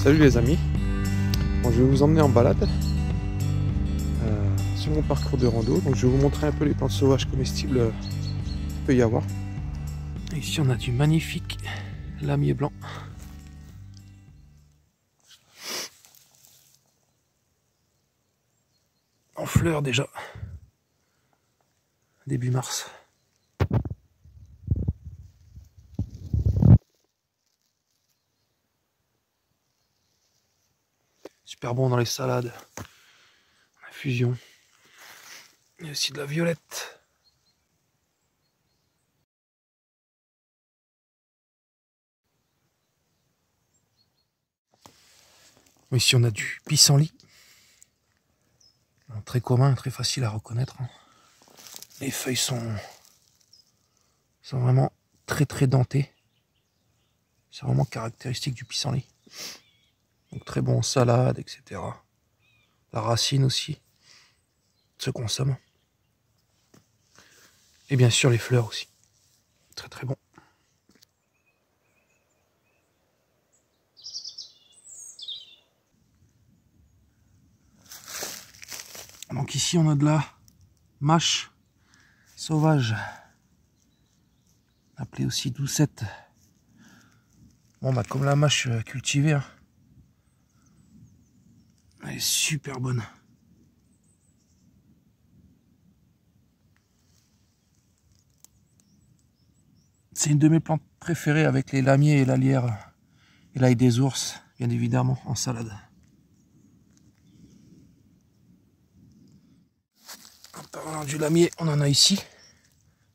Salut les amis, bon, je vais vous emmener en balade sur mon parcours de rando. Donc je vais vous montrer un peu les plantes sauvages comestibles qu'il peut y avoir. Ici on a du magnifique lamier blanc. En fleurs déjà, début mars. Super bon dans les salades, en infusion. Il y a aussi de la violette. Ici on a du pissenlit. Très commun, très facile à reconnaître. Les feuilles sont vraiment très dentées. C'est vraiment caractéristique du pissenlit. Donc très bon en salade, etc. La racine aussi se consomme. Et bien sûr les fleurs aussi. Très bon. Donc ici on a de la mâche sauvage, appelée aussi doucette. Bon bah comme la mâche cultivée, hein. Elle est super bonne. C'est une de mes plantes préférées avec les lamiers et la lierre et l'ail des ours, bien évidemment, en salade. En parlant du lamier, on en a ici,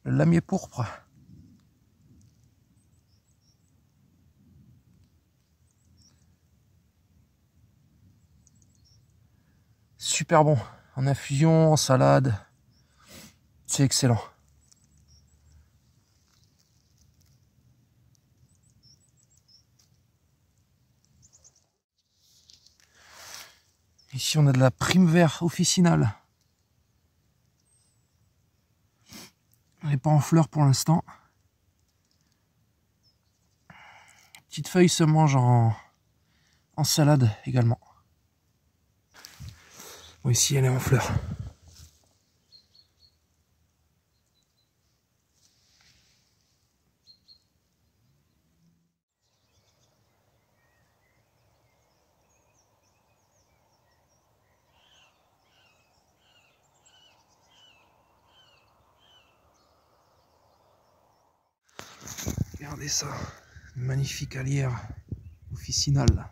le lamier pourpre. Super bon, en infusion, en salade, c'est excellent. Ici on a de la prime vert officinale. Elle n'est pas en fleurs pour l'instant. Petite feuille se mange en salade également. Bon, ici elle est en fleurs. Regardez ça, une magnifique alière officinale.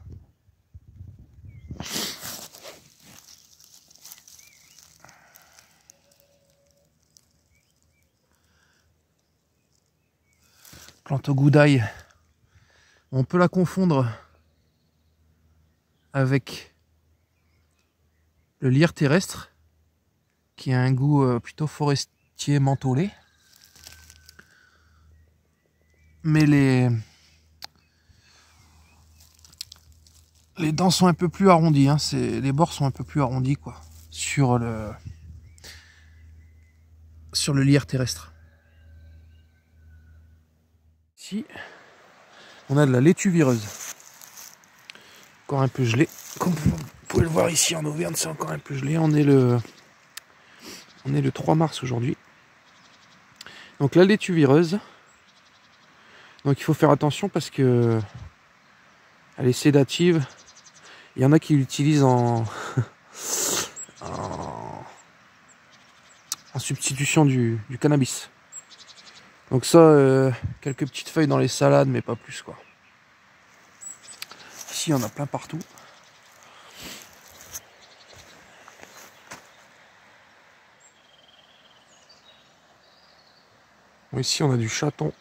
Plante au goût d'ail. On peut la confondre avec le lierre terrestre, qui a un goût plutôt forestier mentholé. Mais les dents sont un peu plus arrondies, hein. Les bords sont un peu plus arrondis quoi, sur le lierre terrestre. Ici, on a de la laitue vireuse. Encore un peu gelée. Comme vous pouvez le voir ici en Auvergne, c'est encore un peu gelé. On est le 3 mars aujourd'hui. Donc la laitue vireuse. Donc il faut faire attention parce que elle est sédative. Il y en a qui l'utilisent en substitution du cannabis. Donc ça, quelques petites feuilles dans les salades, mais pas plus quoi. Ici, il y en a plein partout. Bon, ici, on a du chaton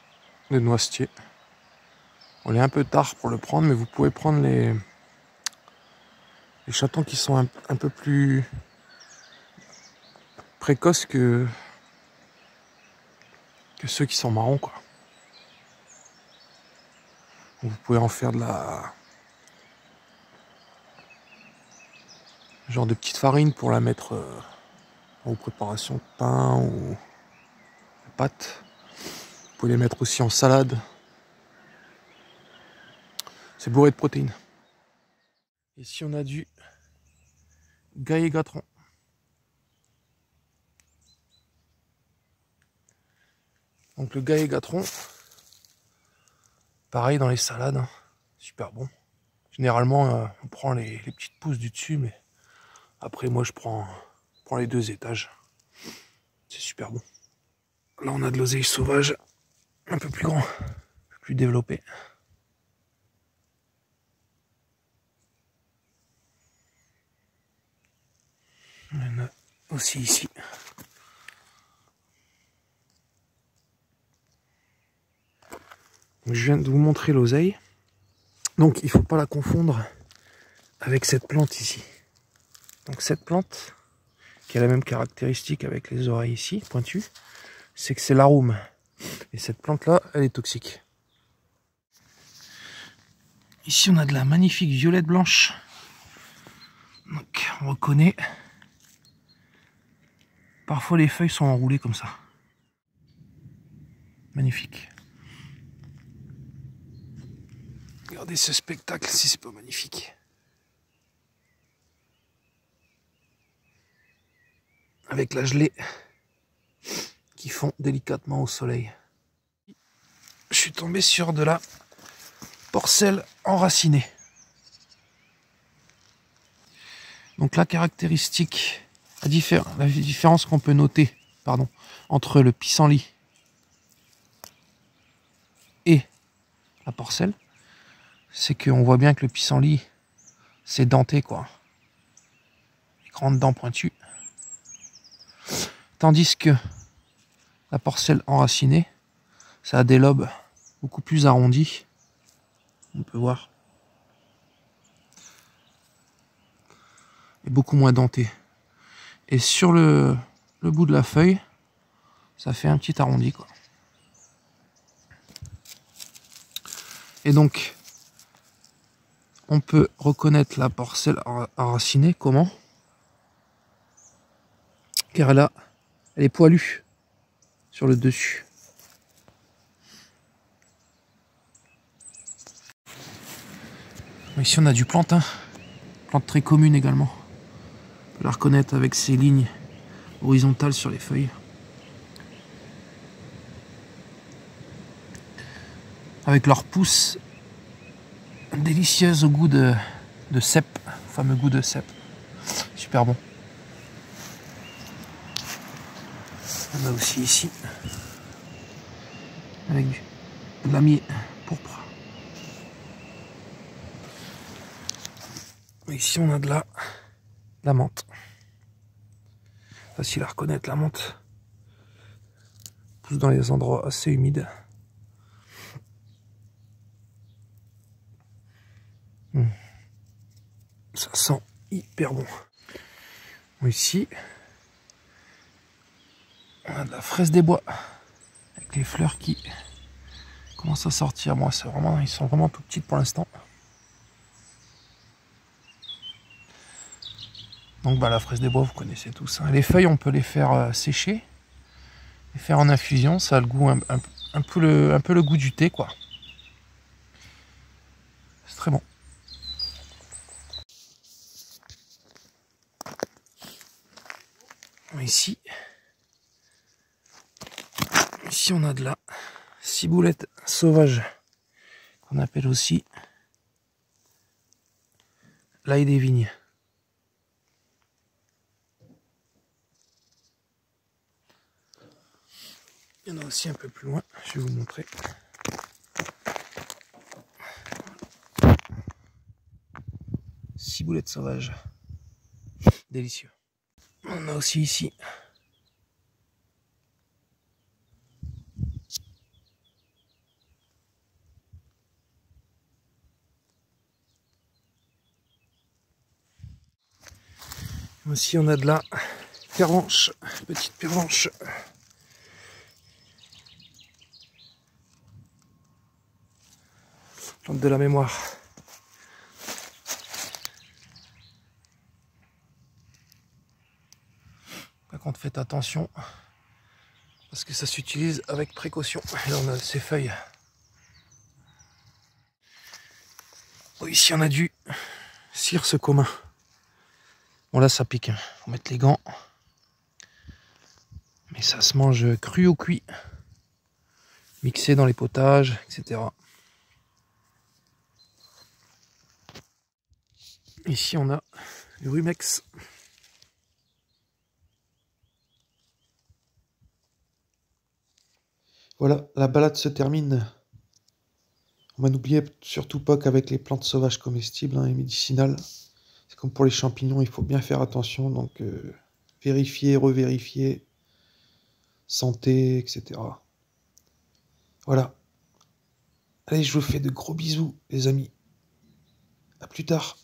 de noisetier. On est un peu tard pour le prendre, mais vous pouvez prendre les chatons qui sont un peu plus précoces que ceux qui sont marrons quoi. Vous pouvez en faire de la genre de petite farine pour la mettre en préparation de pain ou de pâtes. Vous pouvez les mettre aussi en salade. C'est bourré de protéines. Ici on a du Gaëgatron. Donc le Gaëgatron, pareil dans les salades, hein. Super bon. Généralement on prend les petites pousses du dessus, mais après moi je prends les 2 étages. C'est super bon. Là on a de l'oseille sauvage, un peu plus grand, un peu plus développé. Il y en a aussi ici. Donc, je viens de vous montrer l'oseille. Donc il ne faut pas la confondre avec cette plante ici. Donc cette plante, qui a la même caractéristique avec les oreilles ici, pointues, c'est que c'est l'arum. Et cette plante-là, elle est toxique. Ici on a de la magnifique violette blanche. Donc on reconnaît. Parfois les feuilles sont enroulées comme ça. Magnifique. Regardez ce spectacle si c'est pas magnifique. Avec la gelée qui fond délicatement au soleil. Je suis tombé sur de la porcelle enracinée. Donc la caractéristique, la différence qu'on peut noter, entre le pissenlit et la porcelle, c'est qu'on voit bien que le pissenlit c'est denté quoi. Les grandes dents pointues. Tandis que la porcelle enracinée, ça a des lobes beaucoup plus arrondis. On peut voir. Et beaucoup moins denté. Et sur le bout de la feuille, ça fait un petit arrondi quoi. Et donc, on peut reconnaître la porcelle enracinée, comment? Car elle est poilue sur le dessus. Ici on a du plantain, plante très commune également. On peut la reconnaître avec ses lignes horizontales sur les feuilles. Avec leurs pousses délicieuses au goût de cèpe, fameux goût de cèpe. Super bon. On a aussi ici, avec de l'amier pourpre. Ici on a de la menthe. Facile à reconnaître, la menthe pousse dans les endroits assez humides. Ça sent hyper bon. Ici, on a de la fraise des bois avec les fleurs qui commencent à sortir. Moi, ils sont vraiment tout petites pour l'instant. Donc la fraise des bois, vous connaissez tous. Hein. Les feuilles, on peut les faire sécher, les faire en infusion. Ça a le goût un peu le goût du thé, quoi. C'est très bon. Ici, on a de la ciboulette sauvage, qu'on appelle aussi l'ail des vignes. Il y en a aussi un peu plus loin, je vais vous montrer. Ciboulette sauvage, délicieux. On a aussi ici on a de la pervenche, petite pervenche. Plante de la mémoire. Par contre, faites attention parce que ça s'utilise avec précaution. Et là, on a ces feuilles. Ici, on a du Circe commun. Bon là ça pique, hein. Faut mettre les gants. Mais ça se mange cru ou cuit. Mixé dans les potages, etc. Ici on a le rumex. Voilà, la balade se termine. On n'oubliez surtout pas qu'avec les plantes sauvages comestibles et médicinales, c'est comme pour les champignons, il faut bien faire attention. Donc vérifier, revérifier, santé, etc. Voilà. Allez, je vous fais de gros bisous, les amis. À plus tard.